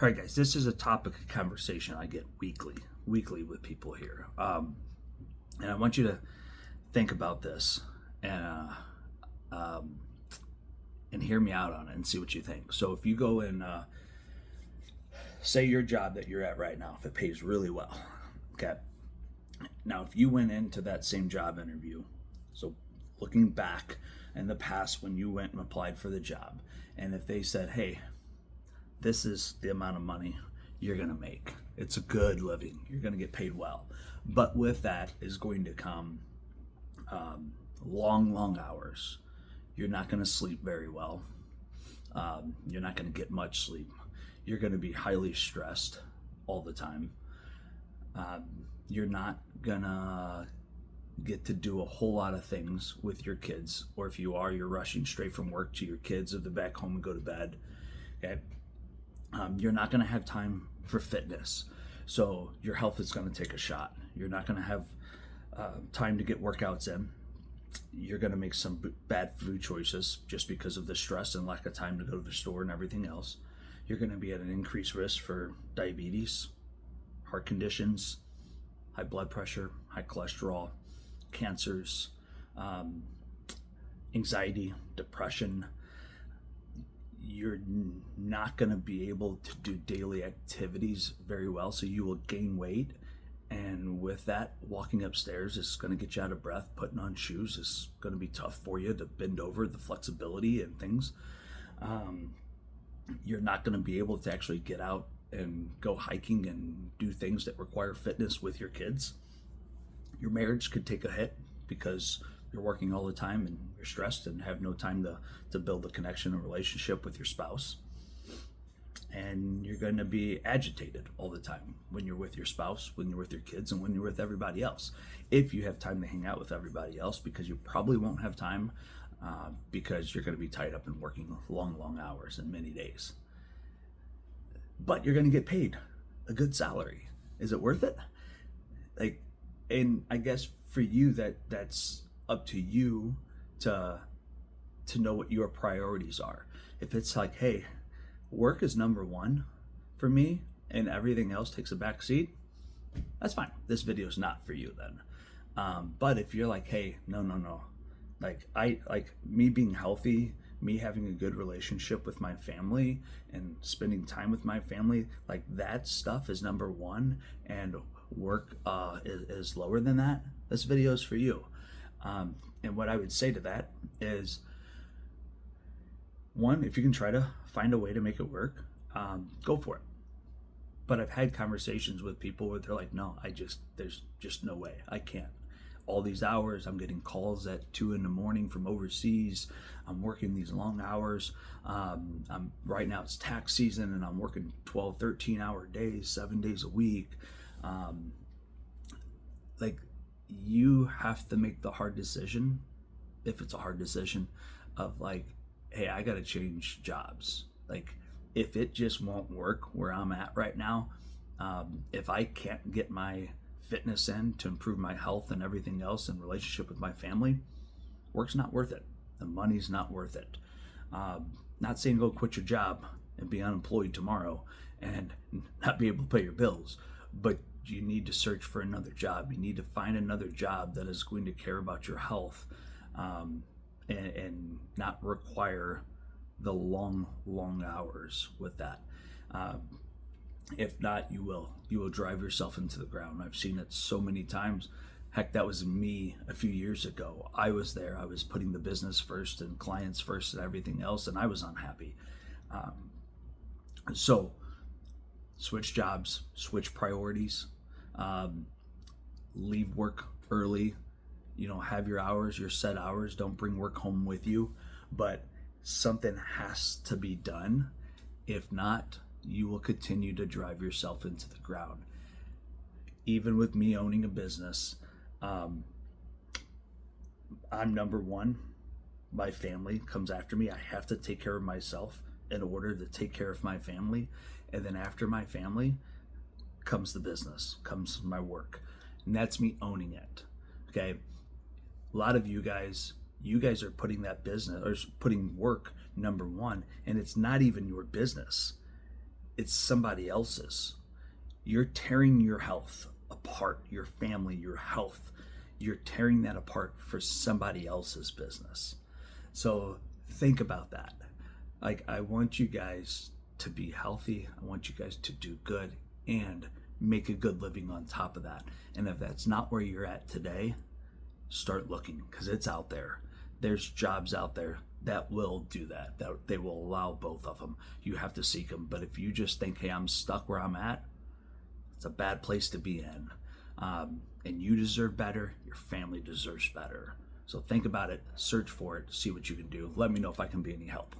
All right, guys, this is a topic of conversation I get weekly with people here. And I want you to think about this and, um, and hear me out on it and see what you think. So if you go and say your job that you're at right now, if it pays really well, okay? Now, if you went into that same job interview, so looking back in the past when you went and applied for the job, and if they said, hey, this is the amount of money you're going to make. It's a good living. You're going to get paid well. But with that is going to come long hours. You're not going to sleep very well. You're not going to get much sleep. You're going to be highly stressed all the time. You're not going to get to do a whole lot of things with your kids. Or if you are, you're rushing straight from work to your kids or they're back home and go to bed. Okay. You're not going to have time for fitness. So your health is going to take a shot. You're not going to have time to get workouts in. You're going to make some bad food choices just because of the stress and lack of time to go to the store and everything else. You're going to be at an increased risk for diabetes, heart conditions, high blood pressure, high cholesterol, cancers, anxiety, depression. You're not going to be able to do daily activities very well, so you will gain weight, and with that, walking upstairs is going to get you out of breath. Putting on shoes is going to be tough for you to bend over, the flexibility and things. You're not going to be able to actually get out and go hiking and do things that require fitness with your kids. Your marriage could take a hit because you're working all the time and you're stressed and have no time to build a connection and relationship with your spouse. And you're going to be agitated all the time when you're with your spouse, when you're with your kids, and when you're with everybody else. If you have time to hang out with everybody else, because you probably won't have time because you're going to be tied up in working long hours and many days. But you're going to get paid a good salary. Is it worth it? And I guess for you that's up to you to know what your priorities are. If it's like, hey, work is number one for me and everything else takes a back seat, that's fine. This video is not for you then. But if you're like, hey, no, like me being healthy, me having a good relationship with my family and spending time with my family, like that stuff is number one, and work is lower than that, this video is for you. And what I would say to that is, one, if you can try to find a way to make it work, go for it. But I've had conversations with people where they're like, no, there's just no way, I can't. All these hours, I'm getting calls at 2 a.m. from overseas. I'm working these long hours. Right now it's tax season and I'm working 12, 13-hour days, 7 days a week. You have to make the hard decision, if it's a hard decision, of like, hey, I got to change jobs. Like, if it just won't work where I'm at right now, if I can't get my fitness in to improve my health and everything else and relationship with my family, work's not worth it. The money's not worth it. Not saying go quit your job and be unemployed tomorrow and not be able to pay your bills, but you need to search for another job. You need to find another job that is going to care about your health and not require the long hours with that. If not, you will drive yourself into the ground. I've seen it so many times. Heck, that was me a few years ago. I was there. I was putting the business first and clients first and everything else, and I was unhappy. So switch jobs, switch priorities, leave work early, have your hours, your set hours. Don't bring work home with you, but something has to be done. If not, you will continue to drive yourself into the ground. Even with me owning a business, I'm number one. My family comes after me. I have to take care of myself in order to take care of my family. And then after my family comes the business, comes my work. And that's me owning it. Okay. A lot of you guys are putting that business or putting work number one, and it's not even your business. it's somebody else's. You're tearing your health apart, your family, your health. You're tearing that apart for somebody else's business. So think about that. Like, I want you guys to be healthy. I want you guys to do good and make a good living on top of that. And if that's not where you're at today, start looking, because it's out there. There's jobs out there that will do that, that they will allow both of them. You have to seek them. But if you just think, hey, I'm stuck where I'm at, it's a bad place to be in. And you deserve better. Your family deserves better. So think about it, search for it, see what you can do. Let me know if I can be any help.